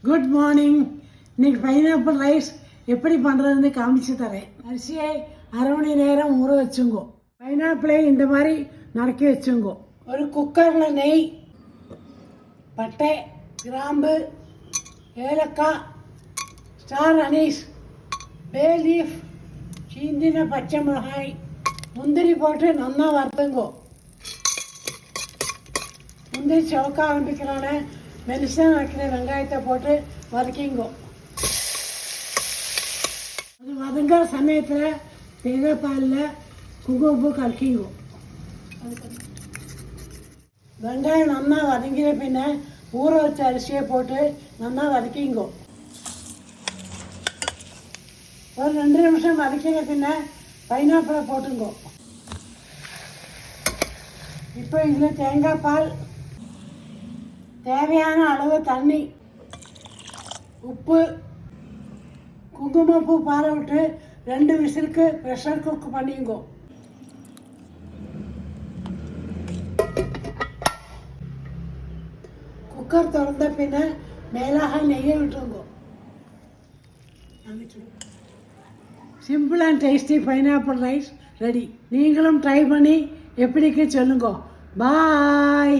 Good morning. இன்னைக்கு pineapple rice எப்படி பண்ணுறதுன்னு காமிச்சு தரேன். அரிசியை அரை மணி நேரம் ஊற வச்சுங்கோ. பைனாப்பிளை இந்த மாதிரி நறுக்கி வச்சுங்கோ. ஒரு குக்கரில் நெய், பட்டை, கிராம்பு, ஏலக்காய், ஸ்டார் அனீஸ், பே லீஃப், சீந்தின பச்சை மிளகாய், முந்திரி போட்டு நல்லா வறுத்துங்கோ. முந்திரி சவுக்க ஆரம்பிக்கிறோன்னே மெலிசாக வைக்கிற வெங்காயத்தை போட்டு வதக்கிங்கோ. அது வதங்குற சமயத்தில் தேங்காய் பாலில் குங்குமப்பூ கலக்கிங்கோ. வெங்காயம் நல்லா வதங்கிற பின்ன ஊற வச்ச அரிசியை போட்டு நல்லா வதக்கிங்கோ. ஒரு 2 நிமிஷம் வதக்கிற பின்ன பைனாப்பிளை போட்டுங்கோ. இப்போ இதில் தேங்காய் பால், தேவையான அளவு தண்ணி, உப்பு, குங்குமப்பூ பாலை விட்டு 2 விசிலுக்கு ப்ரெஷர் குக் பண்ணிங்கோ. குக்கர் திறந்த பின்ன மேலாக நெய்யை விட்டுருங்கோ. Simple and tasty pineapple rice ready. நீங்களும் ட்ரை பண்ணி எப்படிக்கு சொல்லுங்க. பாய்.